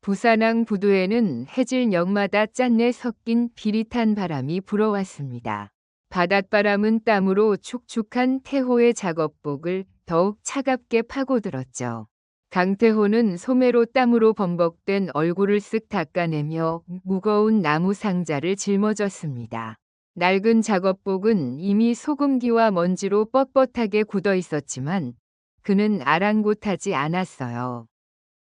부산항 부두에는 해질녘마다 짠내 섞인 비릿한 바람이 불어왔습니다. 바닷바람은 땀으로 축축한 태호의 작업복을 더욱 차갑게 파고들었죠. 강태호는 소매로 땀으로 범벅된 얼굴을 쓱 닦아내며 무거운 나무 상자를 짊어졌습니다. 낡은 작업복은 이미 소금기와 먼지로 뻣뻣하게 굳어 있었지만 그는 아랑곳하지 않았어요.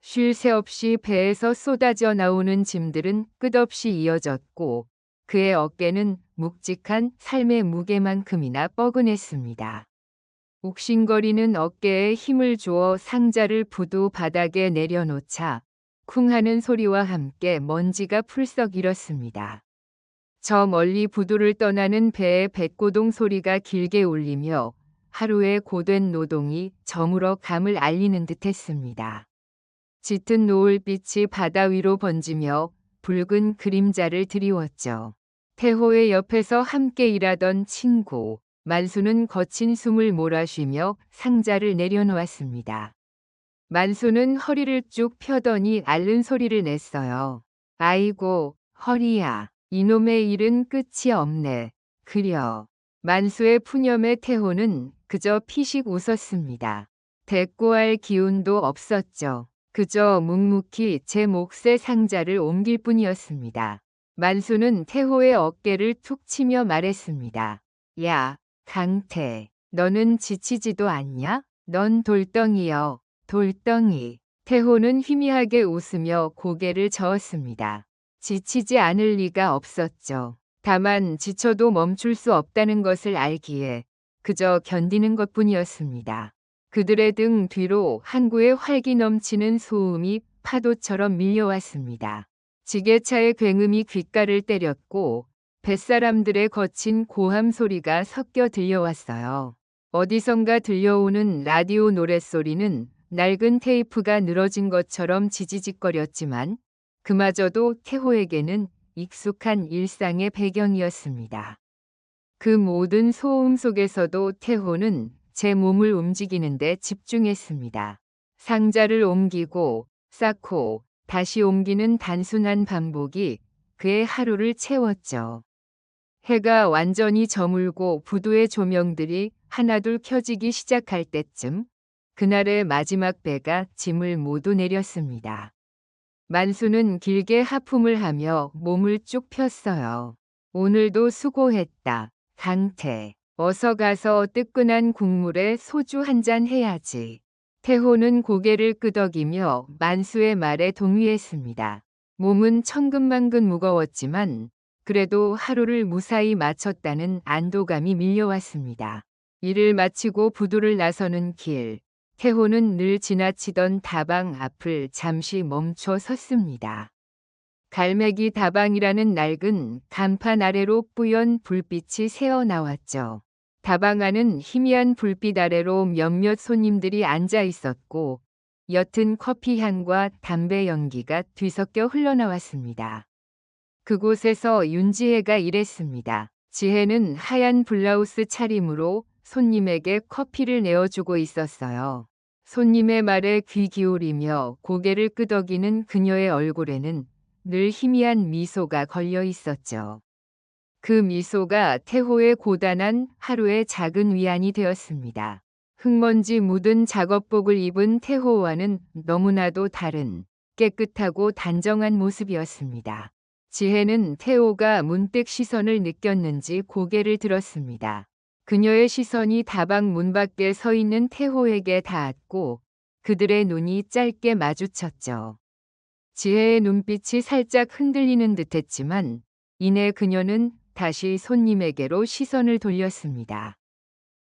쉴 새 없이 배에서 쏟아져 나오는 짐들은 끝없이 이어졌고 그의 어깨는 묵직한 삶의 무게만큼이나 뻐근했습니다. 욱신거리는 어깨에 힘을 주어 상자를 부두 바닥에 내려놓자 쿵 하는 소리와 함께 먼지가 풀썩 일었습니다. 저 멀리 부두를 떠나는 배의 뱃고동 소리가 길게 울리며 하루의 고된 노동이 저물어 감을 알리는 듯했습니다. 짙은 노을빛이 바다 위로 번지며 붉은 그림자를 드리웠죠. 태호의 옆에서 함께 일하던 친구 만수는 거친 숨을 몰아쉬며 상자를 내려놓았습니다. 만수는 허리를 쭉 펴더니 앓는 소리를 냈어요. 아이고, 허리야. 이놈의 일은 끝이 없네. 그려. 만수의 푸념에 태호는 그저 피식 웃었습니다. 대꾸할 기운도 없었죠. 그저 묵묵히 제 몫의 상자를 옮길 뿐이었습니다. 만수는 태호의 어깨를 툭 치며 말했습니다. 야, 강태, 너는 지치지도 않냐? 넌 돌덩이여, 돌덩이. 태호는 희미하게 웃으며 고개를 저었습니다. 지치지 않을 리가 없었죠. 다만 지쳐도 멈출 수 없다는 것을 알기에 그저 견디는 것뿐이었습니다. 그들의 등 뒤로 한 구의 활기 넘치는 소음이 파도처럼 밀려왔습니다. 지게차의 굉음이 귓가를 때렸고 뱃사람들의 거친 고함 소리가 섞여 들려왔어요. 어디선가 들려오는 라디오 노랫소리는 낡은 테이프가 늘어진 것처럼 지지직거렸지만 그마저도 태호에게는 익숙한 일상의 배경이었습니다. 그 모든 소음 속에서도 태호는 제 몸을 움직이는 데 집중했습니다. 상자를 옮기고 쌓고 다시 옮기는 단순한 반복이 그의 하루를 채웠죠. 해가 완전히 저물고 부두의 조명들이 하나둘 켜지기 시작할 때쯤 그날의 마지막 배가 짐을 모두 내렸습니다. 만수는 길게 하품을 하며 몸을 쭉 폈어요. 오늘도 수고했다. 강태. 어서 가서 뜨끈한 국물에 소주 한 잔 해야지. 태호는 고개를 끄덕이며 만수의 말에 동의했습니다. 몸은 천근만근 무거웠지만 그래도 하루를 무사히 마쳤다는 안도감이 밀려왔습니다. 일을 마치고 부두를 나서는 길. 태호는 늘 지나치던 다방 앞을 잠시 멈춰 섰습니다. 갈매기 다방이라는 낡은 간판 아래로 뿌연 불빛이 새어 나왔죠. 다방 안은 희미한 불빛 아래로 몇몇 손님들이 앉아 있었고 옅은 커피 향과 담배 연기가 뒤섞여 흘러나왔습니다. 그곳에서 윤지혜가 일했습니다. 지혜는 하얀 블라우스 차림으로 손님에게 커피를 내어주고 있었어요. 손님의 말에 귀 기울이며 고개를 끄덕이는 그녀의 얼굴에는 늘 희미한 미소가 걸려 있었죠. 그 미소가 태호의 고단한 하루의 작은 위안이 되었습니다. 흙먼지 묻은 작업복을 입은 태호와는 너무나도 다른 깨끗하고 단정한 모습이었습니다. 지혜는 태호가 문득 시선을 느꼈는지 고개를 들었습니다. 그녀의 시선이 다방 문 밖에 서 있는 태호에게 닿았고 그들의 눈이 짧게 마주쳤죠. 지혜의 눈빛이 살짝 흔들리는 듯했지만 이내 그녀는 다시 손님에게로 시선을 돌렸습니다.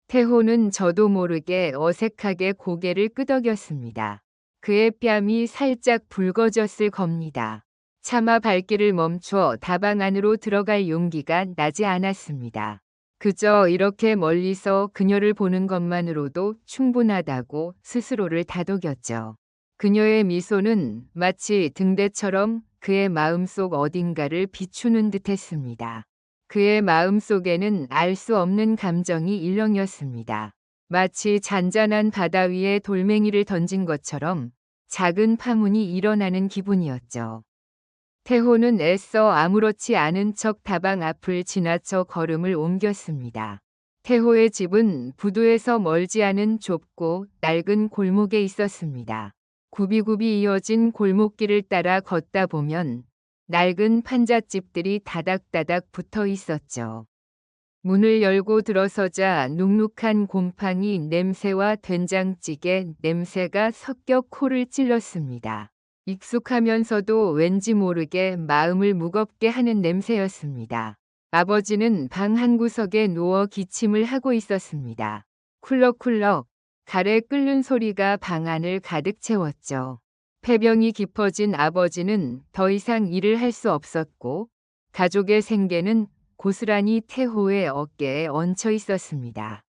태호는 저도 모르게 어색하게 고개를 끄덕였습니다. 그의 뺨이 살짝 붉어졌을 겁니다. 차마 발길을 멈춰 다방 안으로 들어갈 용기가 나지 않았습니다. 그저 이렇게 멀리서 그녀를 보는 것만으로도 충분하다고 스스로를 다독였죠. 그녀의 미소는 마치 등대처럼 그의 마음속 어딘가를 비추는 듯했습니다. 그의 마음속에는 알 수 없는 감정이 일렁였습니다. 마치 잔잔한 바다 위에 돌멩이를 던진 것처럼 작은 파문이 일어나는 기분이었죠. 태호는 애써 아무렇지 않은 척 다방 앞을 지나쳐 걸음을 옮겼습니다. 태호의 집은 부두에서 멀지 않은 좁고 낡은 골목에 있었습니다. 굽이굽이 이어진 골목길을 따라 걷다 보면 낡은 판잣집들이 다닥다닥 붙어 있었죠. 문을 열고 들어서자 눅눅한 곰팡이 냄새와 된장찌개 냄새가 섞여 코를 찔렀습니다. 익숙하면서도 왠지 모르게 마음을 무겁게 하는 냄새였습니다. 아버지는 방 한구석에 누워 기침을 하고 있었습니다. 쿨럭쿨럭 가래 끓는 소리가 방 안을 가득 채웠죠. 폐병이 깊어진 아버지는 더 이상 일을 할 수 없었고 가족의 생계는 고스란히 태호의 어깨에 얹혀 있었습니다.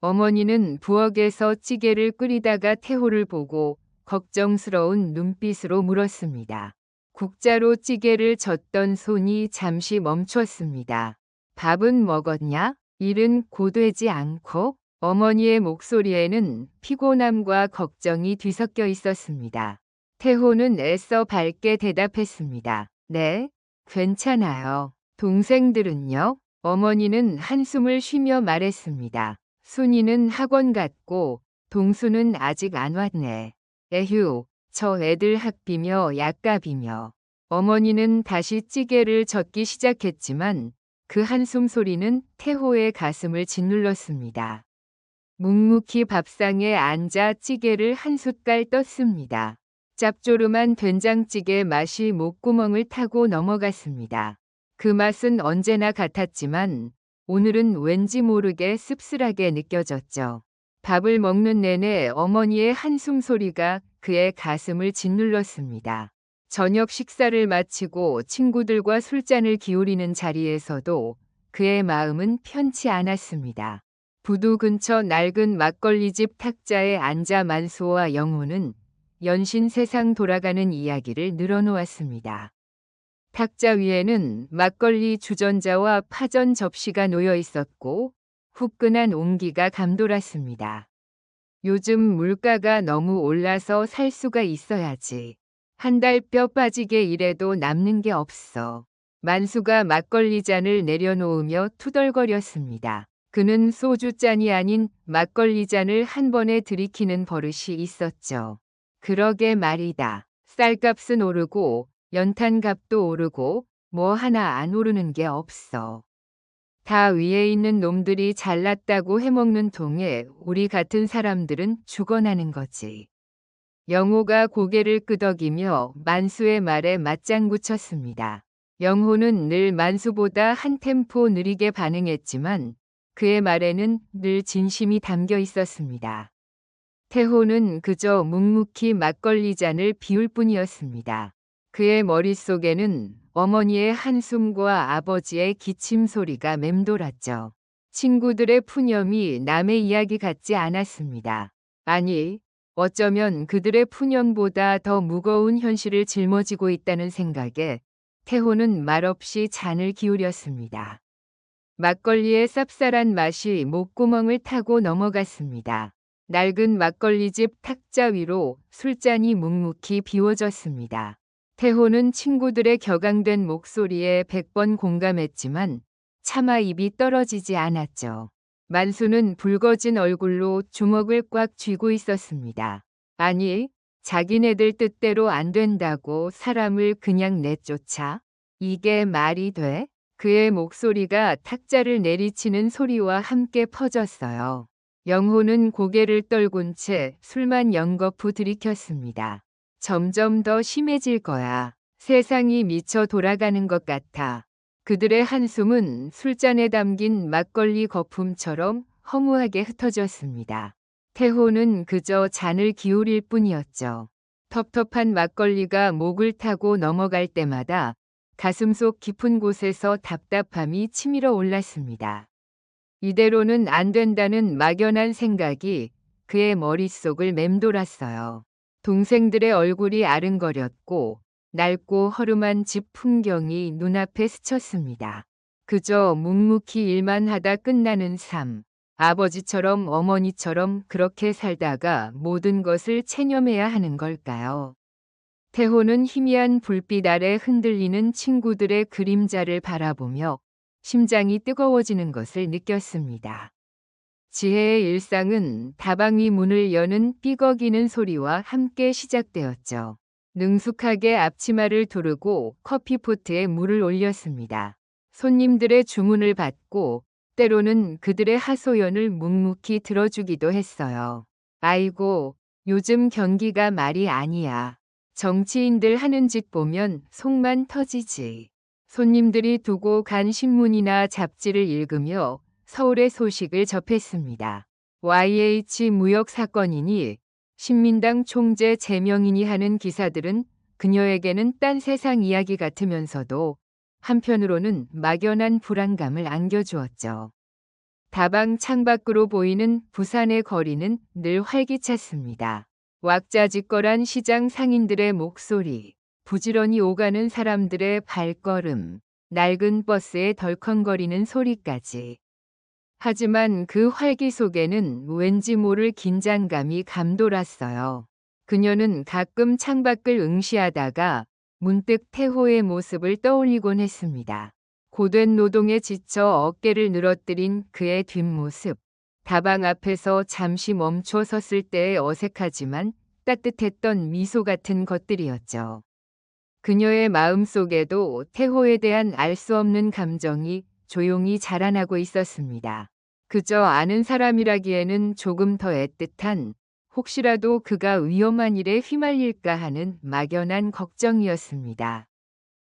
어머니는 부엌에서 찌개를 끓이다가 태호를 보고 걱정스러운 눈빛으로 물었습니다. 국자로 찌개를 젓던 손이 잠시 멈췄습니다. 밥은 먹었냐? 일은 고되지 않고? 어머니의 목소리에는 피곤함과 걱정이 뒤섞여 있었습니다. 태호는 애써 밝게 대답했습니다. 네, 괜찮아요. 동생들은요? 어머니는 한숨을 쉬며 말했습니다. 순이는 학원 갔고 동수는 아직 안 왔네. 에휴, 저 애들 학비며 약값이며. 어머니는 다시 찌개를 젓기 시작했지만 그 한숨 소리는 태호의 가슴을 짓눌렀습니다. 묵묵히 밥상에 앉아 찌개를 한 숟갈 떴습니다. 짭조름한 된장찌개 맛이 목구멍을 타고 넘어갔습니다. 그 맛은 언제나 같았지만 오늘은 왠지 모르게 씁쓸하게 느껴졌죠. 밥을 먹는 내내 어머니의 한숨 소리가 그의 가슴을 짓눌렀습니다. 저녁 식사를 마치고 친구들과 술잔을 기울이는 자리에서도 그의 마음은 편치 않았습니다. 부두 근처 낡은 막걸리집 탁자에 앉아 만수와 영호는 연신 세상 돌아가는 이야기를 늘어놓았습니다. 탁자 위에는 막걸리 주전자와 파전 접시가 놓여 있었고 후끈한 온기가 감돌았습니다. 요즘 물가가 너무 올라서 살 수가 있어야지. 한 달 뼈 빠지게 일해도 남는 게 없어. 만수가 막걸리 잔을 내려놓으며 투덜거렸습니다. 그는 소주잔이 아닌 막걸리 잔을 한 번에 들이키는 버릇이 있었죠. 그러게 말이다. 쌀값은 오르고 연탄값도 오르고 뭐 하나 안 오르는 게 없어. 다 위에 있는 놈들이 잘났다고 해먹는 통에 우리 같은 사람들은 죽어나는 거지. 영호가 고개를 끄덕이며 만수의 말에 맞장구 쳤습니다. 영호는 늘 만수보다 한 템포 느리게 반응했지만 그의 말에는 늘 진심이 담겨 있었습니다. 태호는 그저 묵묵히 막걸리 잔을 비울 뿐이었습니다. 그의 머릿속에는 어머니의 한숨과 아버지의 기침 소리가 맴돌았죠. 친구들의 푸념이 남의 이야기 같지 않았습니다. 아니, 어쩌면 그들의 푸념보다 더 무거운 현실을 짊어지고 있다는 생각에 태호는 말없이 잔을 기울였습니다. 막걸리의 쌉쌀한 맛이 목구멍을 타고 넘어갔습니다. 낡은 막걸리집 탁자 위로 술잔이 묵묵히 비워졌습니다. 태호는 친구들의 격앙된 목소리에 100번 공감했지만 차마 입이 떨어지지 않았죠. 만수는 붉어진 얼굴로 주먹을 꽉 쥐고 있었습니다. 아니, 자기네들 뜻대로 안 된다고 사람을 그냥 내쫓아? 이게 말이 돼? 그의 목소리가 탁자를 내리치는 소리와 함께 퍼졌어요. 영호는 고개를 떨군 채 술만 연거푸 들이켰습니다. 점점 더 심해질 거야. 세상이 미쳐 돌아가는 것 같아. 그들의 한숨은 술잔에 담긴 막걸리 거품처럼 허무하게 흩어졌습니다. 태호는 그저 잔을 기울일 뿐이었죠. 텁텁한 막걸리가 목을 타고 넘어갈 때마다 가슴속 깊은 곳에서 답답함이 치밀어 올랐습니다. 이대로는 안 된다는 막연한 생각이 그의 머릿속을 맴돌았어요. 동생들의 얼굴이 아른거렸고 낡고 허름한 집 풍경이 눈앞에 스쳤습니다. 그저 묵묵히 일만 하다 끝나는 삶. 아버지처럼 어머니처럼 그렇게 살다가 모든 것을 체념해야 하는 걸까요? 태호는 희미한 불빛 아래 흔들리는 친구들의 그림자를 바라보며 심장이 뜨거워지는 것을 느꼈습니다. 지혜의 일상은 다방위 문을 여는 삐걱이는 소리와 함께 시작되었죠. 능숙하게 앞치마를 두르고 커피포트에 물을 올렸습니다. 손님들의 주문을 받고 때로는 그들의 하소연을 묵묵히 들어주기도 했어요. 아이고, 요즘 경기가 말이 아니야. 정치인들 하는 짓 보면 속만 터지지. 손님들이 두고 간 신문이나 잡지를 읽으며 서울의 소식을 접했습니다. YH 무역 사건이니 신민당 총재 제명이니 하는 기사들은 그녀에게는 딴 세상 이야기 같으면서도 한편으로는 막연한 불안감을 안겨주었죠. 다방 창밖으로 보이는 부산의 거리는 늘 활기찼습니다. 왁자지껄한 시장 상인들의 목소리, 부지런히 오가는 사람들의 발걸음, 낡은 버스의 덜컹거리는 소리까지. 하지만 그 활기 속에는 왠지 모를 긴장감이 감돌았어요. 그녀는 가끔 창밖을 응시하다가 문득 태호의 모습을 떠올리곤 했습니다. 고된 노동에 지쳐 어깨를 늘어뜨린 그의 뒷모습. 다방 앞에서 잠시 멈춰 섰을 때의 어색하지만 따뜻했던 미소 같은 것들이었죠. 그녀의 마음 속에도 태호에 대한 알 수 없는 감정이 조용히 자라나고 있었습니다. 그저 아는 사람이라기에는 조금 더 애틋한, 혹시라도 그가 위험한 일에 휘말릴까 하는 막연한 걱정이었습니다.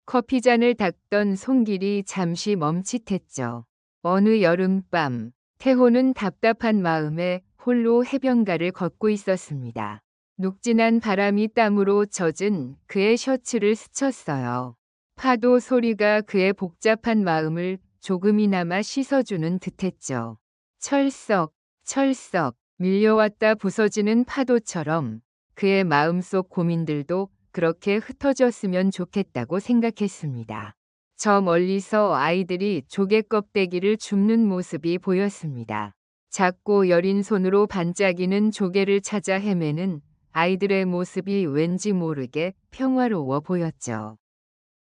커피잔을 닦던 손길이 잠시 멈칫했죠. 어느 여름밤, 태호는 답답한 마음에 홀로 해변가를 걷고 있었습니다. 녹진한 바람이 땀으로 젖은 그의 셔츠를 스쳤어요. 파도 소리가 그의 복잡한 마음을 조금이나마 씻어주는 듯했죠. 철썩, 철썩 밀려왔다 부서지는 파도처럼 그의 마음속 고민들도 그렇게 흩어졌으면 좋겠다고 생각했습니다. 저 멀리서 아이들이 조개 껍데기를 줍는 모습이 보였습니다. 작고 여린 손으로 반짝이는 조개를 찾아 헤매는 아이들의 모습이 왠지 모르게 평화로워 보였죠.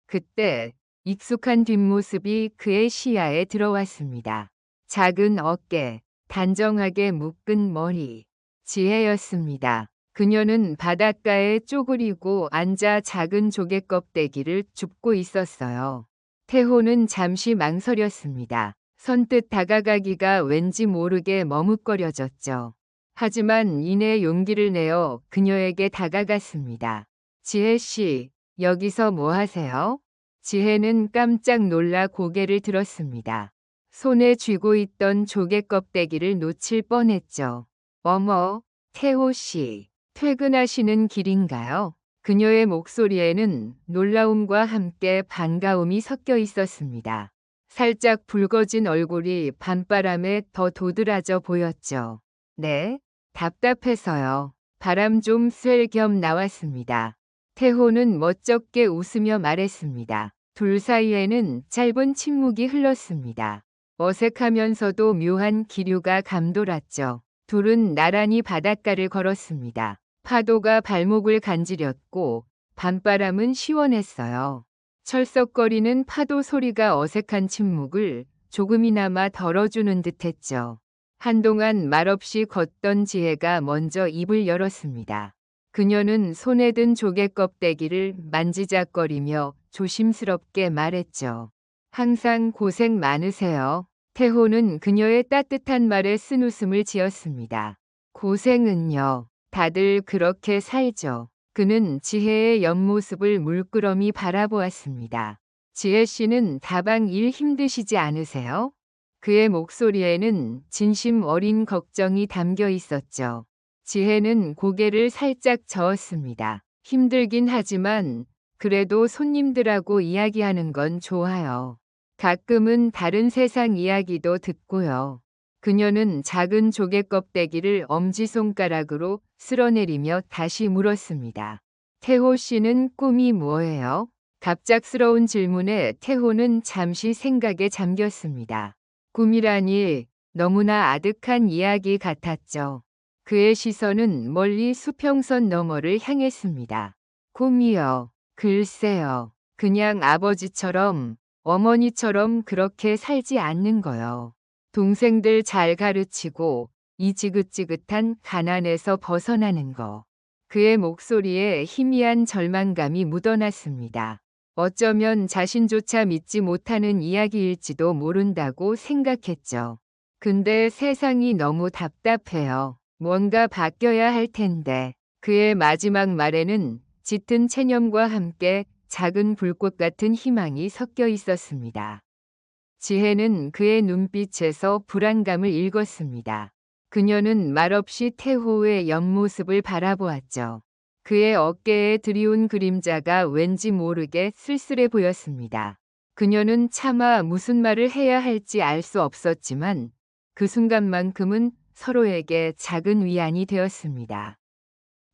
그때 익숙한 뒷모습이 그의 시야에 들어왔습니다. 작은 어깨, 단정하게 묶은 머리, 지혜였습니다. 그녀는 바닷가에 쪼그리고 앉아 작은 조개 껍데기를 줍고 있었어요. 태호는 잠시 망설였습니다. 선뜻 다가가기가 왠지 모르게 머뭇거려졌죠. 하지만 이내 용기를 내어 그녀에게 다가갔습니다. 지혜 씨, 여기서 뭐 하세요? 지혜는 깜짝 놀라 고개를 들었습니다. 손에 쥐고 있던 조개 껍데기를 놓칠 뻔했죠. 어머, 태호 씨, 퇴근하시는 길인가요? 그녀의 목소리에는 놀라움과 함께 반가움이 섞여 있었습니다. 살짝 붉어진 얼굴이 밤바람에 더 도드라져 보였죠. 네, 답답해서요. 바람 좀 쐴 겸 나왔습니다. 태호는 멋쩍게 웃으며 말했습니다. 둘 사이에는 짧은 침묵이 흘렀습니다. 어색하면서도 묘한 기류가 감돌았죠. 둘은 나란히 바닷가를 걸었습니다. 파도가 발목을 간지렸고 밤바람은 시원했어요. 철썩거리는 파도 소리가 어색한 침묵을 조금이나마 덜어주는 듯했죠. 한동안 말없이 걷던 지혜가 먼저 입을 열었습니다. 그녀는 손에 든 조개 껍데기를 만지작거리며 조심스럽게 말했죠. 항상 고생 많으세요. 태호는 그녀의 따뜻한 말에 쓴웃음을 지었습니다. 고생은요. 다들 그렇게 살죠. 그는 지혜의 옆모습을 물끄러미 바라보았습니다. 지혜 씨는 다방 일 힘드시지 않으세요? 그의 목소리에는 진심 어린 걱정이 담겨 있었죠. 지혜는 고개를 살짝 저었습니다. 힘들긴 하지만 그래도 손님들하고 이야기하는 건 좋아요. 가끔은 다른 세상 이야기도 듣고요. 그녀는 작은 조개 껍데기를 엄지손가락으로 쓸어내리며 다시 물었습니다. 태호 씨는 꿈이 뭐예요? 갑작스러운 질문에 태호는 잠시 생각에 잠겼습니다. 꿈이라니, 너무나 아득한 이야기 같았죠. 그의 시선은 멀리 수평선 너머를 향했습니다. 꿈이요. 글쎄요. 그냥 아버지처럼, 어머니처럼 그렇게 살지 않는 거요. 동생들 잘 가르치고 이 지긋지긋한 가난에서 벗어나는 거. 그의 목소리에 희미한 절망감이 묻어났습니다. 어쩌면 자신조차 믿지 못하는 이야기일지도 모른다고 생각했죠. 근데 세상이 너무 답답해요. 뭔가 바뀌어야 할 텐데. 그의 마지막 말에는 짙은 체념과 함께 작은 불꽃 같은 희망이 섞여 있었습니다. 지혜는 그의 눈빛에서 불안감을 읽었습니다. 그녀는 말없이 태호의 옆모습을 바라보았죠. 그의 어깨에 드리운 그림자가 왠지 모르게 쓸쓸해 보였습니다. 그녀는 차마 무슨 말을 해야 할지 알 수 없었지만 그 순간만큼은 서로에게 작은 위안이 되었습니다.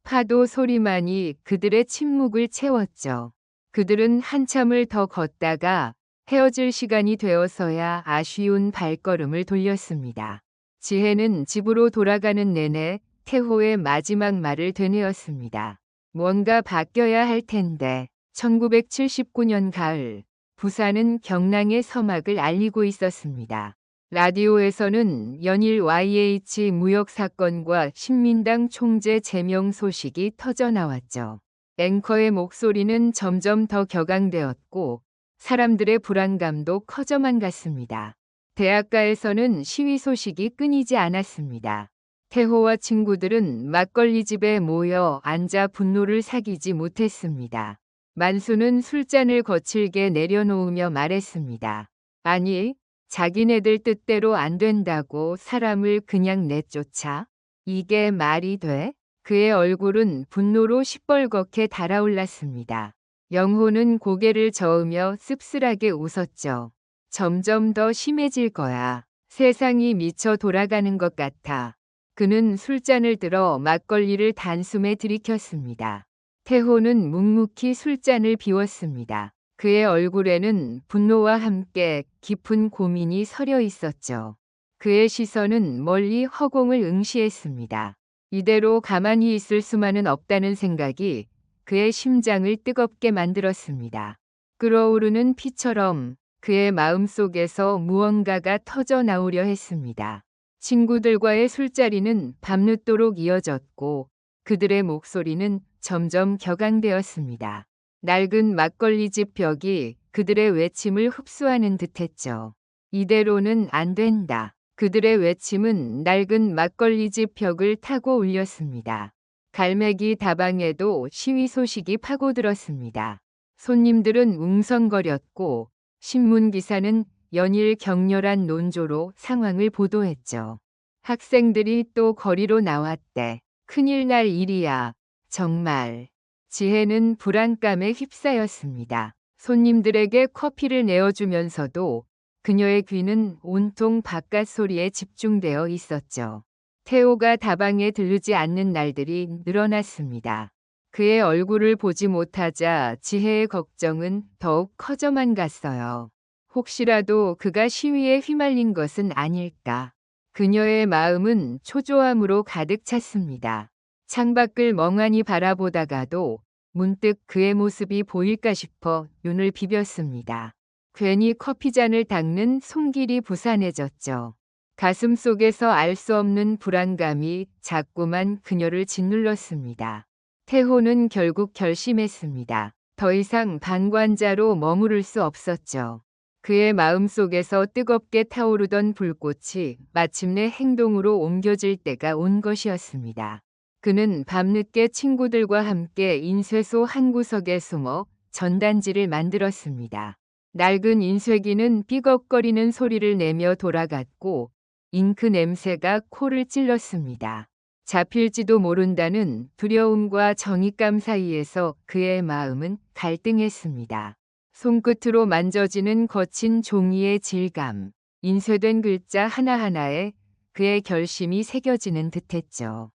파도 소리만이 그들의 침묵을 채웠죠. 그들은 한참을 더 걷다가 헤어질 시간이 되어서야 아쉬운 발걸음을 돌렸습니다. 지혜는 집으로 돌아가는 내내 태호의 마지막 말을 되뇌었습니다. 뭔가 바뀌어야 할 텐데. 1979년 가을, 부산은 경랑의 서막을 알리고 있었습니다. 라디오에서는 연일 YH 무역 사건과 신민당 총재 제명 소식이 터져 나왔죠. 앵커의 목소리는 점점 더 격앙되었고 사람들의 불안감도 커져만 갔습니다. 대학가에서는 시위 소식이 끊이지 않았습니다. 태호와 친구들은 막걸리 집에 모여 앉아 분노를 사귀지 못했습니다. 만수는 술잔을 거칠게 내려놓으며 말했습니다. 아니, 자기네들 뜻대로 안 된다고 사람을 그냥 내쫓아? 이게 말이 돼? 그의 얼굴은 분노로 시뻘겋게 달아올랐습니다. 영호는 고개를 저으며 씁쓸하게 웃었죠. 점점 더 심해질 거야. 세상이 미쳐 돌아가는 것 같아. 그는 술잔을 들어 막걸리를 단숨에 들이켰습니다. 태호는 묵묵히 술잔을 비웠습니다. 그의 얼굴에는 분노와 함께 깊은 고민이 서려 있었죠. 그의 시선은 멀리 허공을 응시했습니다. 이대로 가만히 있을 수만은 없다는 생각이 그의 심장을 뜨겁게 만들었습니다. 끓어오르는 피처럼 그의 마음속에서 무언가가 터져 나오려 했습니다. 친구들과의 술자리는 밤늦도록 이어졌고 그들의 목소리는 점점 격앙되었습니다. 낡은 막걸리집 벽이 그들의 외침을 흡수하는 듯했죠. 이대로는 안 된다. 그들의 외침은 낡은 막걸리집 벽을 타고 울렸습니다. 갈매기 다방에도 시위 소식이 파고들었습니다. 손님들은 웅성거렸고 신문기사는 연일 격렬한 논조로 상황을 보도했죠. 학생들이 또 거리로 나왔대. 큰일 날 일이야. 정말. 지혜는 불안감에 휩싸였습니다. 손님들에게 커피를 내어주면서도 그녀의 귀는 온통 바깥 소리에 집중되어 있었죠. 태호가 다방에 들르지 않는 날들이 늘어났습니다. 그의 얼굴을 보지 못하자 지혜의 걱정은 더욱 커져만 갔어요. 혹시라도 그가 시위에 휘말린 것은 아닐까. 그녀의 마음은 초조함으로 가득 찼습니다. 창밖을 멍하니 바라보다가도 문득 그의 모습이 보일까 싶어 눈을 비볐습니다. 괜히 커피잔을 닦는 손길이 부산해졌죠. 가슴 속에서 알 수 없는 불안감이 자꾸만 그녀를 짓눌렀습니다. 태호는 결국 결심했습니다. 더 이상 방관자로 머무를 수 없었죠. 그의 마음속에서 뜨겁게 타오르던 불꽃이 마침내 행동으로 옮겨질 때가 온 것이었습니다. 그는 밤늦게 친구들과 함께 인쇄소 한 구석에 숨어 전단지를 만들었습니다. 낡은 인쇄기는 삐걱거리는 소리를 내며 돌아갔고 잉크 냄새가 코를 찔렀습니다. 잡힐지도 모른다는 두려움과 정의감 사이에서 그의 마음은 갈등했습니다. 손끝으로 만져지는 거친 종이의 질감, 인쇄된 글자 하나하나에 그의 결심이 새겨지는 듯했죠.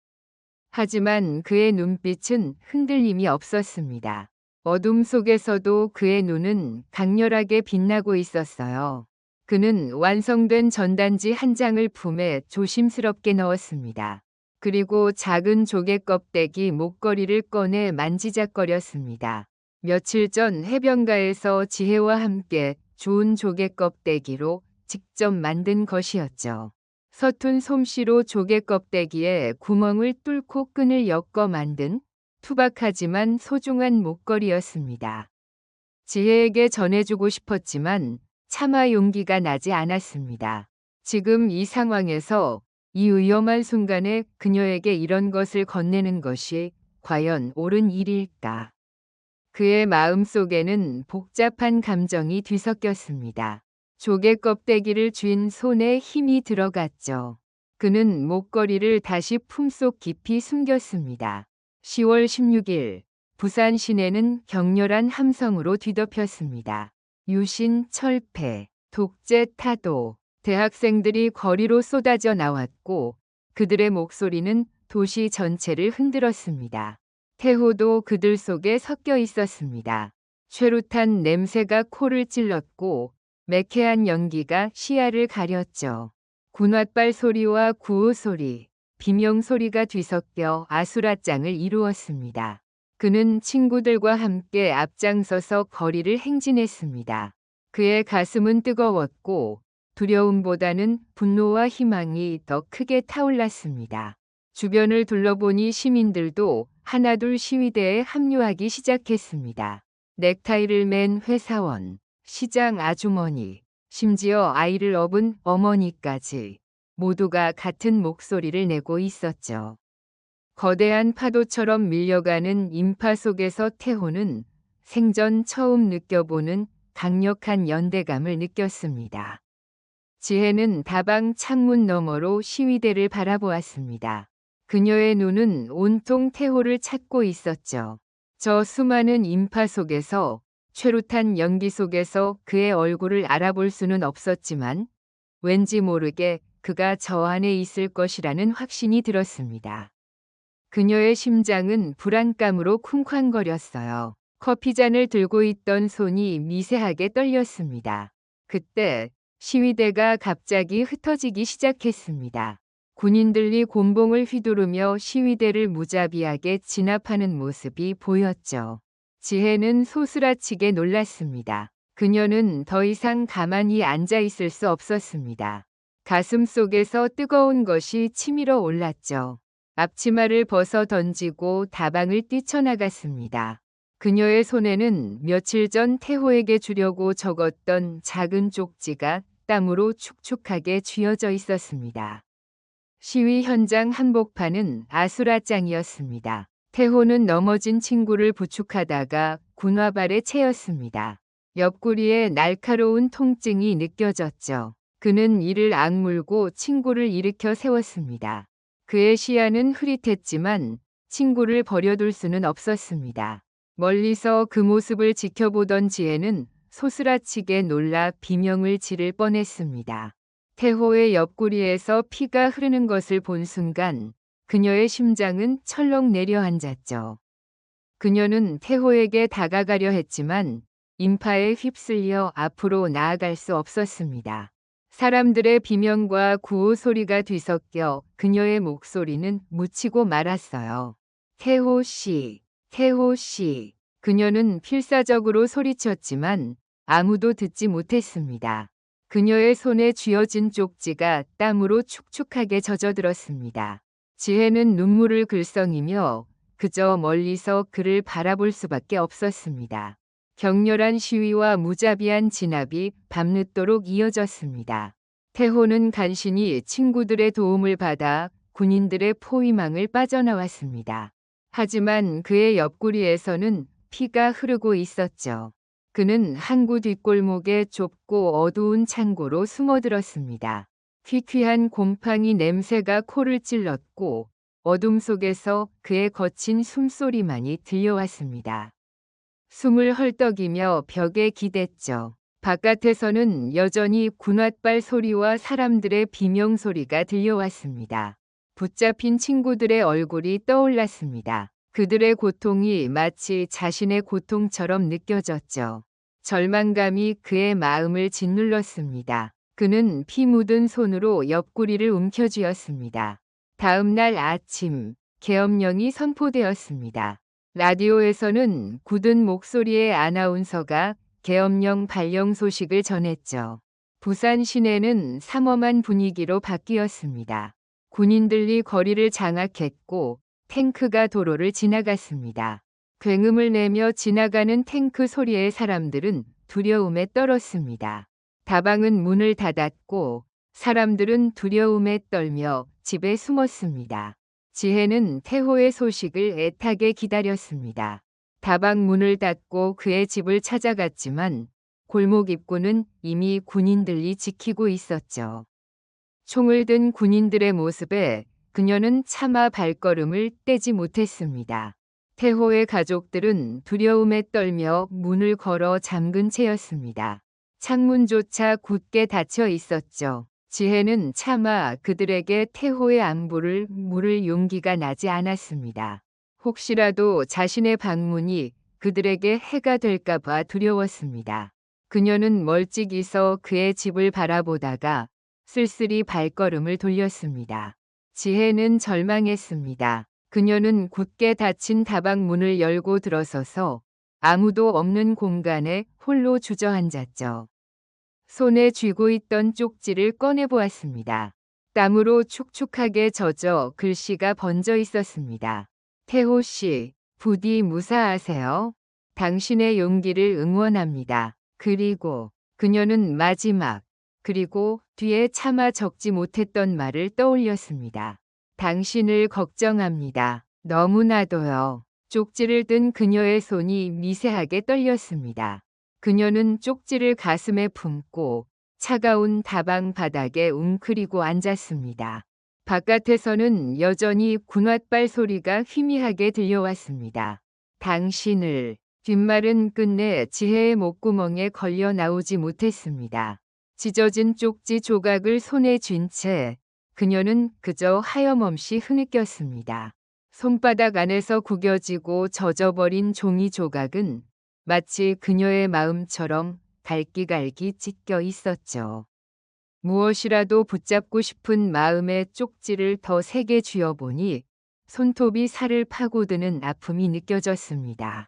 하지만 그의 눈빛은 흔들림이 없었습니다. 어둠 속에서도 그의 눈은 강렬하게 빛나고 있었어요. 그는 완성된 전단지 한 장을 품에 조심스럽게 넣었습니다. 그리고 작은 조개 껍데기 목걸이를 꺼내 만지작거렸습니다. 며칠 전 해변가에서 지혜와 함께 좋은 조개 껍데기로 직접 만든 것이었죠. 서툰 솜씨로 조개 껍데기에 구멍을 뚫고 끈을 엮어 만든 투박하지만 소중한 목걸이였습니다. 지혜에게 전해주고 싶었지만 차마 용기가 나지 않았습니다. 지금 이 상황에서 이 위험한 순간에 그녀에게 이런 것을 건네는 것이 과연 옳은 일일까? 그의 마음속에는 복잡한 감정이 뒤섞였습니다. 조개 껍데기를 쥔 손에 힘이 들어갔죠. 그는 목걸이를 다시 품속 깊이 숨겼습니다. 10월 16일 부산 시내는 격렬한 함성으로 뒤덮였습니다. 유신 철폐, 독재 타도, 대학생들이 거리로 쏟아져 나왔고 그들의 목소리는 도시 전체를 흔들었습니다. 태호도 그들 속에 섞여 있었습니다. 최루탄 냄새가 코를 찔렀고 매캐한 연기가 시야를 가렸죠. 군홧발 소리와 구호 소리, 비명 소리가 뒤섞여 아수라장을 이루었습니다. 그는 친구들과 함께 앞장서서 거리를 행진했습니다. 그의 가슴은 뜨거웠고 두려움보다는 분노와 희망이 더 크게 타올랐습니다. 주변을 둘러보니 시민들도 하나둘 시위대에 합류하기 시작했습니다. 넥타이를 맨 회사원, 시장 아주머니, 심지어 아이를 업은 어머니까지 모두가 같은 목소리를 내고 있었죠. 거대한 파도처럼 밀려가는 인파 속에서 태호는 생전 처음 느껴보는 강력한 연대감을 느꼈습니다. 지혜는 다방 창문 너머로 시위대를 바라보았습니다. 그녀의 눈은 온통 태호를 찾고 있었죠. 저 수많은 인파 속에서 최루탄 연기 속에서 그의 얼굴을 알아볼 수는 없었지만 왠지 모르게 그가 저 안에 있을 것이라는 확신이 들었습니다. 그녀의 심장은 불안감으로 쿵쾅거렸어요. 커피잔을 들고 있던 손이 미세하게 떨렸습니다. 그때 시위대가 갑자기 흩어지기 시작했습니다. 군인들이 곤봉을 휘두르며 시위대를 무자비하게 진압하는 모습이 보였죠. 지혜는 소스라치게 놀랐습니다. 그녀는 더 이상 가만히 앉아 있을 수 없었습니다. 가슴 속에서 뜨거운 것이 치밀어 올랐죠. 앞치마를 벗어 던지고 다방을 뛰쳐나갔습니다. 그녀의 손에는 며칠 전 태호에게 주려고 적었던 작은 쪽지가 땀으로 축축하게 쥐어져 있었습니다. 시위 현장 한복판은 아수라장이었습니다. 태호는 넘어진 친구를 부축하다가 군화발에 채였습니다. 옆구리에 날카로운 통증이 느껴졌죠. 그는 이를 악물고 친구를 일으켜 세웠습니다. 그의 시야는 흐릿했지만 친구를 버려둘 수는 없었습니다. 멀리서 그 모습을 지켜보던 지혜는 소스라치게 놀라 비명을 지를 뻔했습니다. 태호의 옆구리에서 피가 흐르는 것을 본 순간 그녀의 심장은 철렁 내려앉았죠. 그녀는 태호에게 다가가려 했지만 인파에 휩쓸려 앞으로 나아갈 수 없었습니다. 사람들의 비명과 구호 소리가 뒤섞여 그녀의 목소리는 묻히고 말았어요. 태호 씨, 태호 씨. 그녀는 필사적으로 소리쳤지만 아무도 듣지 못했습니다. 그녀의 손에 쥐어진 쪽지가 땀으로 축축하게 젖어들었습니다. 지혜는 눈물을 글썽이며 그저 멀리서 그를 바라볼 수밖에 없었습니다. 격렬한 시위와 무자비한 진압이 밤늦도록 이어졌습니다. 태호는 간신히 친구들의 도움을 받아 군인들의 포위망을 빠져나왔습니다. 하지만 그의 옆구리에서는 피가 흐르고 있었죠. 그는 항구 뒷골목의 좁고 어두운 창고로 숨어들었습니다. 퀴퀴한 곰팡이 냄새가 코를 찔렀고 어둠 속에서 그의 거친 숨소리만이 들려왔습니다. 숨을 헐떡이며 벽에 기댔죠. 바깥에서는 여전히 군홧발 소리와 사람들의 비명 소리가 들려왔습니다. 붙잡힌 친구들의 얼굴이 떠올랐습니다. 그들의 고통이 마치 자신의 고통처럼 느껴졌죠. 절망감이 그의 마음을 짓눌렀습니다. 그는 피 묻은 손으로 옆구리를 움켜쥐었습니다. 다음 날 아침, 계엄령이 선포되었습니다. 라디오에서는 굳은 목소리의 아나운서가 계엄령 발령 소식을 전했죠. 부산 시내는 삼엄한 분위기로 바뀌었습니다. 군인들이 거리를 장악했고 탱크가 도로를 지나갔습니다. 굉음을 내며 지나가는 탱크 소리에 사람들은 두려움에 떨었습니다. 다방은 문을 닫았고 사람들은 두려움에 떨며 집에 숨었습니다. 지혜는 태호의 소식을 애타게 기다렸습니다. 다방 문을 닫고 그의 집을 찾아갔지만 골목 입구는 이미 군인들이 지키고 있었죠. 총을 든 군인들의 모습에 그녀는 차마 발걸음을 떼지 못했습니다. 태호의 가족들은 두려움에 떨며 문을 걸어 잠근 채였습니다. 창문조차 굳게 닫혀 있었죠. 지혜는 차마 그들에게 태호의 안부를 물을 용기가 나지 않았습니다. 혹시라도 자신의 방문이 그들에게 해가 될까봐 두려웠습니다. 그녀는 멀찍이 서 그의 집을 바라보다가 쓸쓸히 발걸음을 돌렸습니다. 지혜는 절망했습니다. 그녀는 굳게 닫힌 다방 문을 열고 들어서서 아무도 없는 공간에 홀로 주저앉았죠. 손에 쥐고 있던 쪽지를 꺼내보았습니다. 땀으로 축축하게 젖어 글씨가 번져 있었습니다. 태호 씨, 부디 무사하세요. 당신의 용기를 응원합니다. 그리고 그녀는 마지막, 그리고 뒤에 차마 적지 못했던 말을 떠올렸습니다. 당신을 걱정합니다. 너무나도요. 쪽지를 든 그녀의 손이 미세하게 떨렸습니다. 그녀는 쪽지를 가슴에 품고 차가운 다방 바닥에 웅크리고 앉았습니다. 바깥에서는 여전히 군홧발 소리가 희미하게 들려왔습니다. 당신을 뒷말은 끝내 지혜의 목구멍에 걸려 나오지 못했습니다. 찢어진 쪽지 조각을 손에 쥔 채 그녀는 그저 하염없이 흐느꼈습니다. 손바닥 안에서 구겨지고 젖어버린 종이 조각은 마치 그녀의 마음처럼 갈기갈기 찢겨 있었죠. 무엇이라도 붙잡고 싶은 마음의 쪽지를 더 세게 쥐어보니 손톱이 살을 파고드는 아픔이 느껴졌습니다.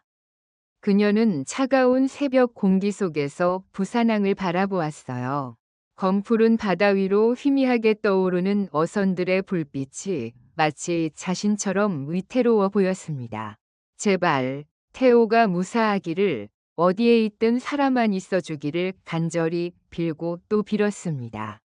그녀는 차가운 새벽 공기 속에서 부산항을 바라보았어요. 검푸른 바다 위로 희미하게 떠오르는 어선들의 불빛이 마치 자신처럼 위태로워 보였습니다. 제발 태호가 무사하기를, 어디에 있든 살아만 있어주기를 간절히 빌고 또 빌었습니다.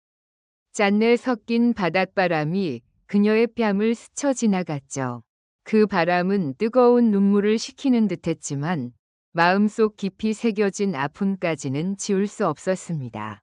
짠내 섞인 바닷바람이 그녀의 뺨을 스쳐 지나갔죠. 그 바람은 뜨거운 눈물을 식히는 듯했지만 마음속 깊이 새겨진 아픔까지는 지울 수 없었습니다.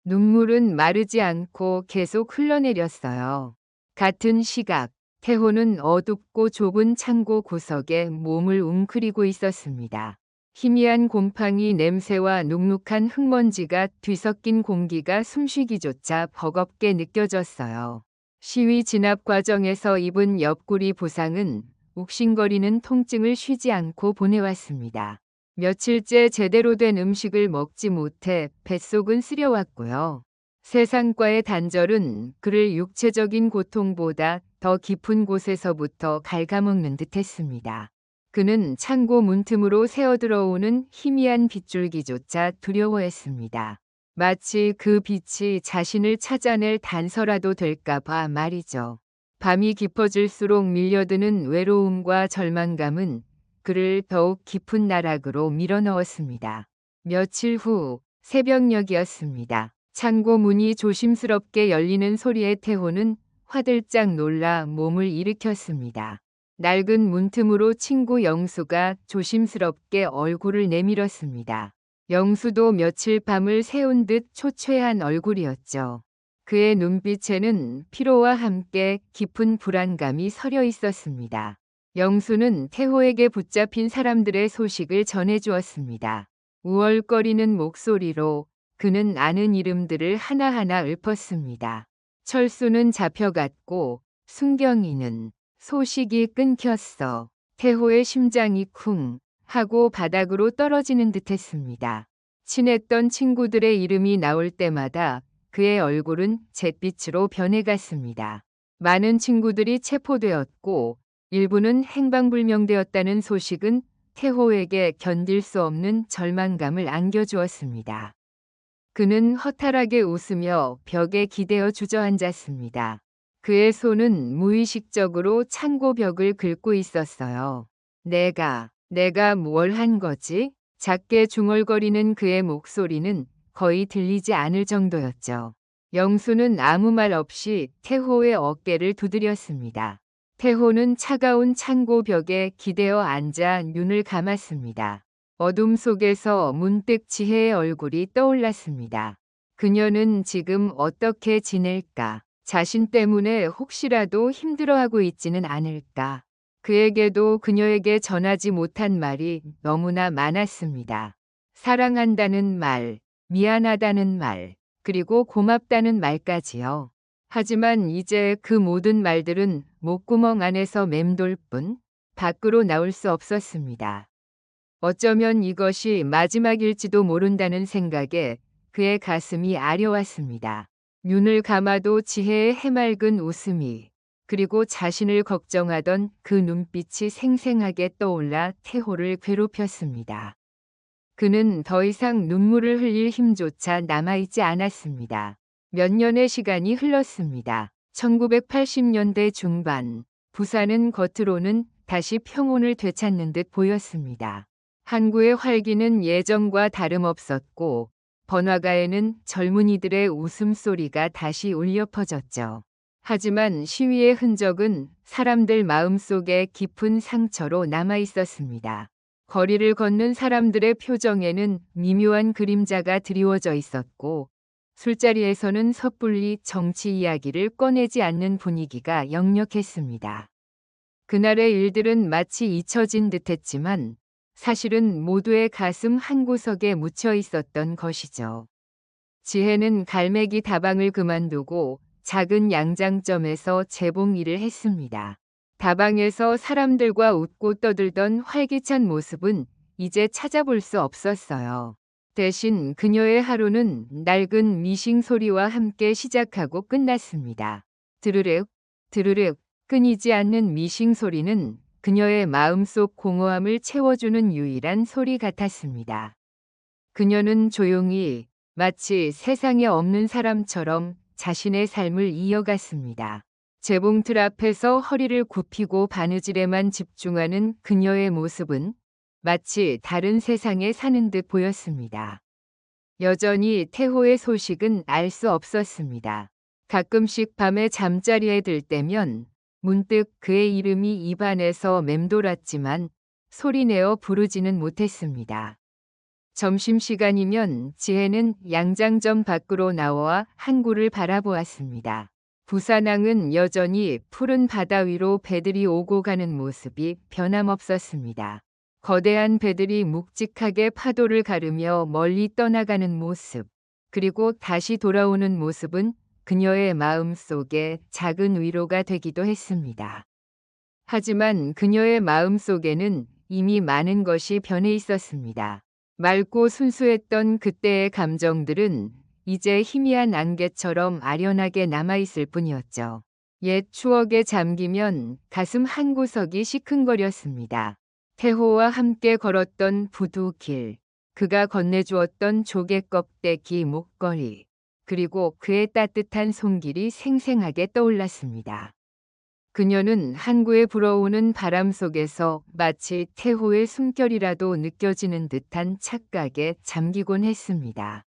눈물은 마르지 않고 계속 흘러내렸어요. 같은 시각, 태호는 어둡고 좁은 창고 구석에 몸을 웅크리고 있었습니다. 희미한 곰팡이 냄새와 눅눅한 흙먼지가 뒤섞인 공기가 숨쉬기조차 버겁게 느껴졌어요. 시위 진압 과정에서 입은 옆구리 부상은 욱신거리는 통증을 쉬지 않고 보내왔습니다. 며칠째 제대로 된 음식을 먹지 못해 뱃속은 쓰려왔고요. 세상과의 단절은 그를 육체적인 고통보다 더 깊은 곳에서부터 갉아먹는 듯했습니다. 그는 창고 문틈으로 새어들어오는 희미한 빗줄기조차 두려워했습니다. 마치 그 빛이 자신을 찾아낼 단서라도 될까봐 말이죠. 밤이 깊어질수록 밀려드는 외로움과 절망감은 그를 더욱 깊은 나락으로 밀어넣었습니다. 며칠 후 새벽녘이었습니다. 창고 문이 조심스럽게 열리는 소리에 태호는 화들짝 놀라 몸을 일으켰습니다. 낡은 문틈으로 친구 영수가 조심스럽게 얼굴을 내밀었습니다. 영수도 며칠 밤을 새운 듯 초췌한 얼굴이었죠. 그의 눈빛에는 피로와 함께 깊은 불안감이 서려 있었습니다. 영수는 태호에게 붙잡힌 사람들의 소식을 전해주었습니다. 우월거리는 목소리로 그는 아는 이름들을 하나하나 읊었습니다. 철수는 잡혀갔고 순경이는 소식이 끊겼어. 태호의 심장이 쿵 하고 바닥으로 떨어지는 듯했습니다. 친했던 친구들의 이름이 나올 때마다 그의 얼굴은 잿빛으로 변해갔습니다. 많은 친구들이 체포되었고 일부는 행방불명되었다는 소식은 태호에게 견딜 수 없는 절망감을 안겨주었습니다. 그는 허탈하게 웃으며 벽에 기대어 주저앉았습니다. 그의 손은 무의식적으로 창고 벽을 긁고 있었어요. 내가 뭘 한 거지? 작게 중얼거리는 그의 목소리는 거의 들리지 않을 정도였죠. 영수는 아무 말 없이 태호의 어깨를 두드렸습니다. 태호는 차가운 창고 벽에 기대어 앉아 눈을 감았습니다. 어둠 속에서 문득 지혜의 얼굴이 떠올랐습니다. 그녀는 지금 어떻게 지낼까? 자신 때문에 혹시라도 힘들어하고 있지는 않을까? 그에게도 그녀에게 전하지 못한 말이 너무나 많았습니다. 사랑한다는 말, 미안하다는 말, 그리고 고맙다는 말까지요. 하지만 이제 그 모든 말들은 목구멍 안에서 맴돌 뿐 밖으로 나올 수 없었습니다. 어쩌면 이것이 마지막일지도 모른다는 생각에 그의 가슴이 아려왔습니다. 눈을 감아도 지혜의 해맑은 웃음이 그리고 자신을 걱정하던 그 눈빛이 생생하게 떠올라 태호를 괴롭혔습니다. 그는 더 이상 눈물을 흘릴 힘조차 남아있지 않았습니다. 몇 년의 시간이 흘렀습니다. 1980년대 중반, 부산은 겉으로는 다시 평온을 되찾는 듯 보였습니다. 항구의 활기는 예전과 다름없었고 번화가에는 젊은이들의 웃음소리가 다시 울려 퍼졌죠. 하지만 시위의 흔적은 사람들 마음속에 깊은 상처로 남아 있었습니다. 거리를 걷는 사람들의 표정에는 미묘한 그림자가 드리워져 있었고 술자리에서는 섣불리 정치 이야기를 꺼내지 않는 분위기가 역력했습니다. 그날의 일들은 마치 잊혀진 듯했지만 사실은 모두의 가슴 한구석에 묻혀 있었던 것이죠. 지혜는 갈매기 다방을 그만두고 작은 양장점에서 재봉 일을 했습니다. 다방에서 사람들과 웃고 떠들던 활기찬 모습은 이제 찾아볼 수 없었어요. 대신 그녀의 하루는 낡은 미싱 소리와 함께 시작하고 끝났습니다. 드르륵, 드르륵 끊이지 않는 미싱 소리는 그녀의 마음속 공허함을 채워주는 유일한 소리 같았습니다. 그녀는 조용히 마치 세상에 없는 사람처럼 자신의 삶을 이어갔습니다. 재봉틀 앞에서 허리를 굽히고 바느질에만 집중하는 그녀의 모습은 마치 다른 세상에 사는 듯 보였습니다. 여전히 태호의 소식은 알 수 없었습니다. 가끔씩 밤에 잠자리에 들 때면 문득 그의 이름이 입안에서 맴돌았지만 소리내어 부르지는 못했습니다. 점심시간이면 지혜는 양장점 밖으로 나와 항구를 바라보았습니다. 부산항은 여전히 푸른 바다 위로 배들이 오고 가는 모습이 변함없었습니다. 거대한 배들이 묵직하게 파도를 가르며 멀리 떠나가는 모습, 그리고 다시 돌아오는 모습은 그녀의 마음 속에 작은 위로가 되기도 했습니다. 하지만 그녀의 마음 속에는 이미 많은 것이 변해 있었습니다. 맑고 순수했던 그때의 감정들은 이제 희미한 안개처럼 아련하게 남아있을 뿐이었죠. 옛 추억에 잠기면 가슴 한구석이 시큰거렸습니다. 태호와 함께 걸었던 부두길, 그가 건네주었던 조개 껍데기 목걸이, 그리고 그의 따뜻한 손길이 생생하게 떠올랐습니다. 그녀는 항구에 불어오는 바람 속에서 마치 태호의 숨결이라도 느껴지는 듯한 착각에 잠기곤 했습니다.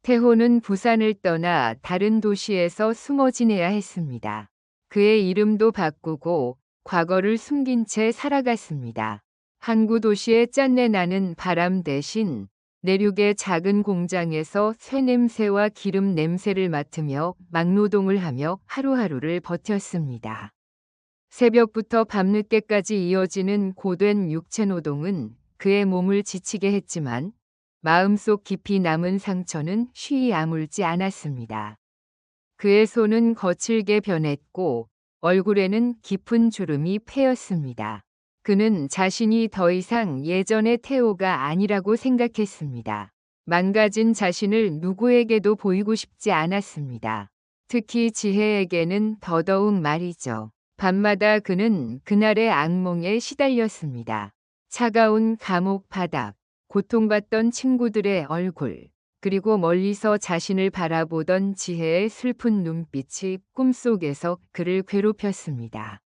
태호는 부산을 떠나 다른 도시에서 숨어 지내야 했습니다. 그의 이름도 바꾸고 과거를 숨긴 채 살아갔습니다. 항구 도시의 짠내 나는 바람 대신 내륙의 작은 공장에서 쇠냄새와 기름 냄새를 맡으며 막노동을 하며 하루하루를 버텼습니다. 새벽부터 밤늦게까지 이어지는 고된 육체노동은 그의 몸을 지치게 했지만 마음속 깊이 남은 상처는 쉬이 아물지 않았습니다. 그의 손은 거칠게 변했고 얼굴에는 깊은 주름이 패였습니다. 그는 자신이 더 이상 예전의 태호가 아니라고 생각했습니다. 망가진 자신을 누구에게도 보이고 싶지 않았습니다. 특히 지혜에게는 더더욱 말이죠. 밤마다 그는 그날의 악몽에 시달렸습니다. 차가운 감옥 바닥, 고통받던 친구들의 얼굴, 그리고 멀리서 자신을 바라보던 지혜의 슬픈 눈빛이 꿈속에서 그를 괴롭혔습니다.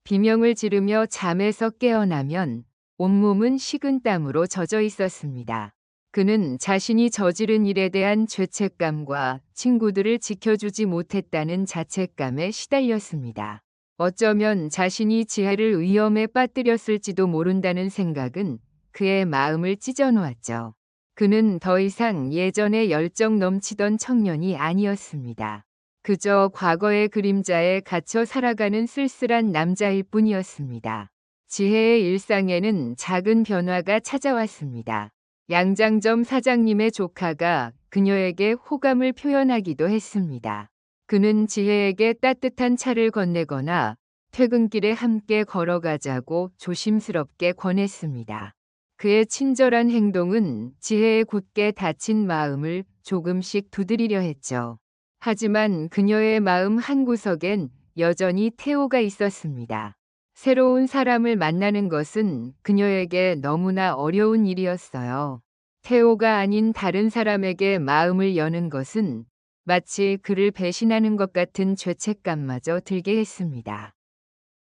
비명을 지르며 잠에서 깨어나면 온몸은 식은땀으로 젖어 있었습니다. 그는 자신이 저지른 일에 대한 죄책감과 친구들을 지켜주지 못했다는 자책감에 시달렸습니다. 어쩌면 자신이 지혜를 위험에 빠뜨렸을지도 모른다는 생각은 그의 마음을 찢어놓았죠. 그는 더 이상 예전에 열정 넘치던 청년이 아니었습니다. 그저 과거의 그림자에 갇혀 살아가는 쓸쓸한 남자일 뿐이었습니다. 지혜의 일상에는 작은 변화가 찾아왔습니다. 양장점 사장님의 조카가 그녀에게 호감을 표현하기도 했습니다. 그는 지혜에게 따뜻한 차를 건네거나 퇴근길에 함께 걸어가자고 조심스럽게 권했습니다. 그의 친절한 행동은 지혜의 굳게 닫힌 마음을 조금씩 두드리려 했죠. 하지만 그녀의 마음 한구석엔 여전히 태호가 있었습니다. 새로운 사람을 만나는 것은 그녀에게 너무나 어려운 일이었어요. 태호가 아닌 다른 사람에게 마음을 여는 것은 마치 그를 배신하는 것 같은 죄책감마저 들게 했습니다.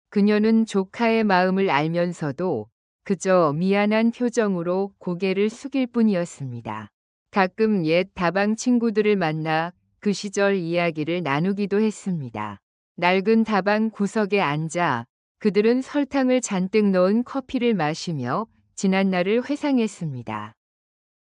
그녀는 조카의 마음을 알면서도 그저 미안한 표정으로 고개를 숙일 뿐이었습니다. 가끔 옛 다방 친구들을 만나 그 시절 이야기를 나누기도 했습니다. 낡은 다방 구석에 앉아 그들은 설탕을 잔뜩 넣은 커피를 마시며 지난 날을 회상했습니다.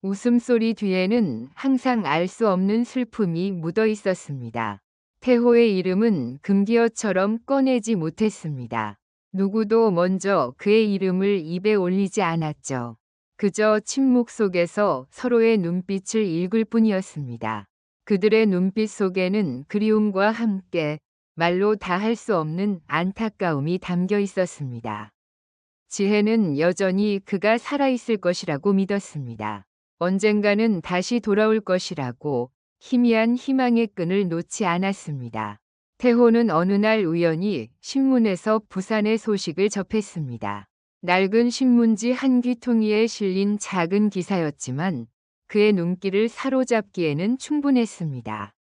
웃음소리 뒤에는 항상 알 수 없는 슬픔이 묻어 있었습니다. 태호의 이름은 금기어처럼 꺼내지 못했습니다. 누구도 먼저 그의 이름을 입에 올리지 않았죠. 그저 침묵 속에서 서로의 눈빛을 읽을 뿐이었습니다. 그들의 눈빛 속에는 그리움과 함께 말로 다 할 수 없는 안타까움이 담겨 있었습니다. 지혜는 여전히 그가 살아있을 것이라고 믿었습니다. 언젠가는 다시 돌아올 것이라고 희미한 희망의 끈을 놓지 않았습니다. 태호는 어느 날 우연히 신문에서 부산의 소식을 접했습니다. 낡은 신문지 한 귀퉁이에 실린 작은 기사였지만 그의 눈길을 사로잡기에는 충분했습니다.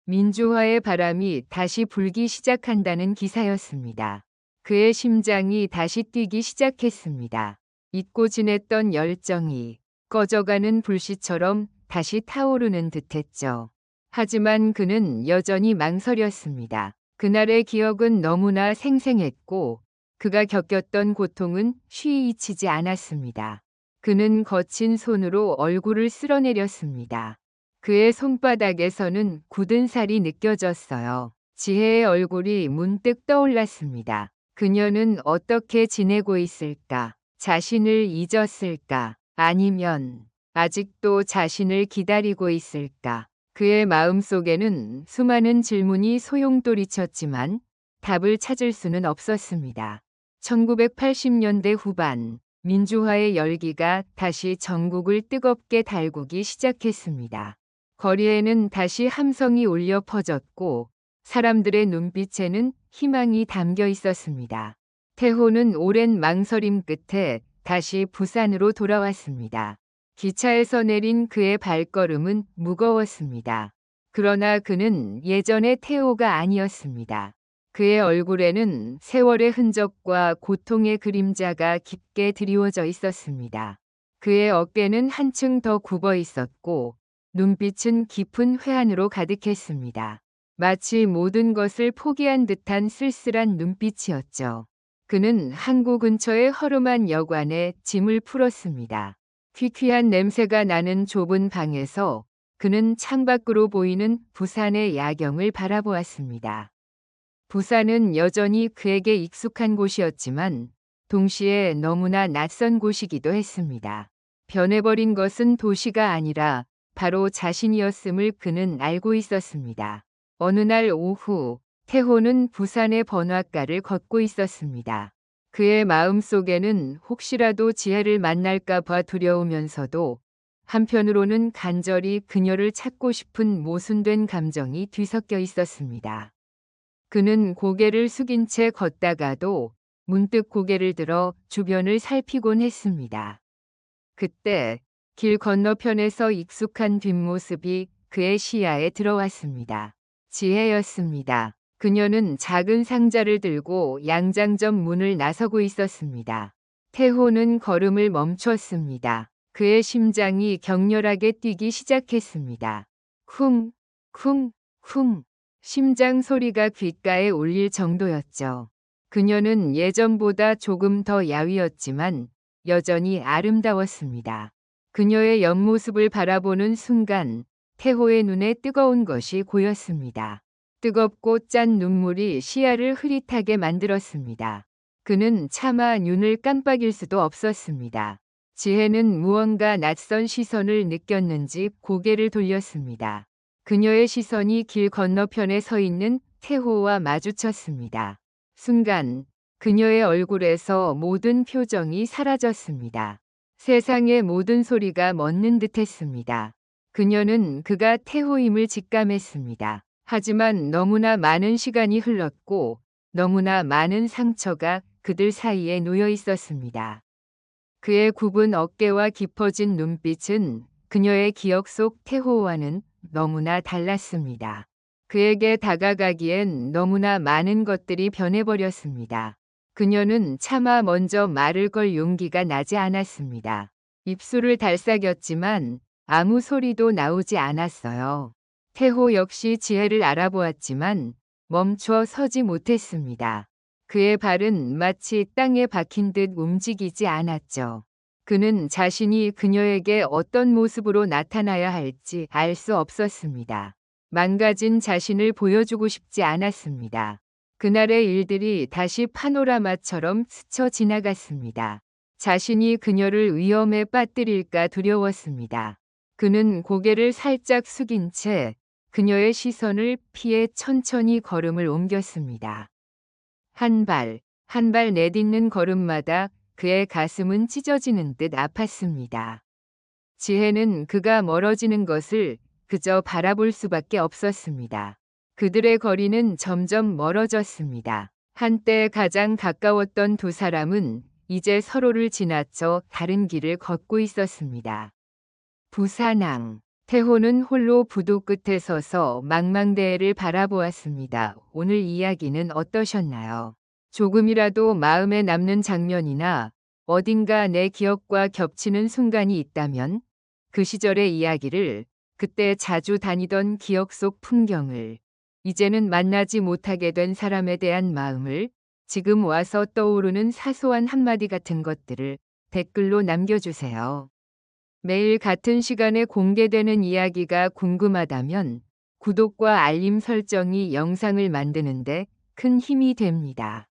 민주화의 바람이 다시 불기 시작한다는 기사였습니다. 그의 심장이 다시 뛰기 시작했습니다. 잊고 지냈던 열정이 꺼져가는 불씨처럼 다시 타오르는 듯했죠. 하지만 그는 여전히 망설였습니다. 그날의 기억은 너무나 생생했고 그가 겪었던 고통은 쉬이 잊히지 않았습니다. 그는 거친 손으로 얼굴을 쓸어내렸습니다. 그의 손바닥에서는 굳은 살이 느껴졌어요. 지혜의 얼굴이 문득 떠올랐습니다. 그녀는 어떻게 지내고 있을까? 자신을 잊었을까? 아니면 아직도 자신을 기다리고 있을까? 그의 마음속에는 수많은 질문이 소용돌이쳤지만 답을 찾을 수는 없었습니다. 1980년대 후반 민주화의 열기가 다시 전국을 뜨겁게 달구기 시작했습니다. 거리에는 다시 함성이 울려 퍼졌고 사람들의 눈빛에는 희망이 담겨 있었습니다. 태호는 오랜 망설임 끝에 다시 부산으로 돌아왔습니다. 기차에서 내린 그의 발걸음은 무거웠습니다. 그러나 그는 예전의 태호가 아니었습니다. 그의 얼굴에는 세월의 흔적과 고통의 그림자가 깊게 드리워져 있었습니다. 그의 어깨는 한층 더 굽어 있었고 눈빛은 깊은 회한으로 가득했습니다. 마치 모든 것을 포기한 듯한 쓸쓸한 눈빛이었죠. 그는 항구 근처의 허름한 여관에 짐을 풀었습니다. 퀴퀴한 냄새가 나는 좁은 방에서 그는 창밖으로 보이는 부산의 야경을 바라보았습니다. 부산은 여전히 그에게 익숙한 곳이었지만 동시에 너무나 낯선 곳이기도 했습니다. 변해버린 것은 도시가 아니라 바로 자신이었음을 그는 알고 있었습니다. 어느 날 오후 태호는 부산의 번화가를 걷고 있었습니다. 그의 마음속에는 혹시라도 지혜를 만날까 봐 두려우면서도 한편으로는 간절히 그녀를 찾고 싶은 모순된 감정이 뒤섞여 있었습니다. 그는 고개를 숙인 채 걷다가도 문득 고개를 들어 주변을 살피곤 했습니다. 그때 길 건너편에서 익숙한 뒷모습이 그의 시야에 들어왔습니다. 지혜였습니다. 그녀는 작은 상자를 들고 양장점 문을 나서고 있었습니다. 태호는 걸음을 멈췄습니다. 그의 심장이 격렬하게 뛰기 시작했습니다. 쿵, 쿵, 쿵. 심장 소리가 귓가에 울릴 정도였죠. 그녀는 예전보다 조금 더 야위었지만 여전히 아름다웠습니다. 그녀의 옆모습을 바라보는 순간 태호의 눈에 뜨거운 것이 고였습니다. 뜨겁고 짠 눈물이 시야를 흐릿하게 만들었습니다. 그는 차마 눈을 깜빡일 수도 없었습니다. 지혜는 무언가 낯선 시선을 느꼈는지 고개를 돌렸습니다. 그녀의 시선이 길 건너편에 서 있는 태호와 마주쳤습니다. 순간 그녀의 얼굴에서 모든 표정이 사라졌습니다. 세상의 모든 소리가 멎는 듯했습니다. 그녀는 그가 태호임을 직감했습니다. 하지만 너무나 많은 시간이 흘렀고 너무나 많은 상처가 그들 사이에 놓여 있었습니다. 그의 굽은 어깨와 깊어진 눈빛은 그녀의 기억 속 태호와는 너무나 달랐습니다. 그에게 다가가기엔 너무나 많은 것들이 변해버렸습니다. 그녀는 차마 먼저 말을 걸 용기가 나지 않았습니다. 입술을 달싹였지만 아무 소리도 나오지 않았어요. 태호 역시 지혜를 알아보았지만 멈춰 서지 못했습니다. 그의 발은 마치 땅에 박힌 듯 움직이지 않았죠. 그는 자신이 그녀에게 어떤 모습으로 나타나야 할지 알 수 없었습니다. 망가진 자신을 보여주고 싶지 않았습니다. 그날의 일들이 다시 파노라마처럼 스쳐 지나갔습니다. 자신이 그녀를 위험에 빠뜨릴까 두려웠습니다. 그는 고개를 살짝 숙인 채 그녀의 시선을 피해 천천히 걸음을 옮겼습니다. 한 발, 한 발 내딛는 걸음마다 그의 가슴은 찢어지는 듯 아팠습니다. 지혜는 그가 멀어지는 것을 그저 바라볼 수밖에 없었습니다. 그들의 거리는 점점 멀어졌습니다. 한때 가장 가까웠던 두 사람은 이제 서로를 지나쳐 다른 길을 걷고 있었습니다. 부산항. 태호는 홀로 부도 끝에 서서 망망대해를 바라보았습니다. 오늘 이야기는 어떠셨나요? 조금이라도 마음에 남는 장면이나 어딘가 내 기억과 겹치는 순간이 있다면 그 시절의 이야기를, 그때 자주 다니던 기억 속 풍경을, 이제는 만나지 못하게 된 사람에 대한 마음을, 지금 와서 떠오르는 사소한 한마디 같은 것들을 댓글로 남겨주세요. 매일 같은 시간에 공개되는 이야기가 궁금하다면 구독과 알림 설정이 영상을 만드는데 큰 힘이 됩니다.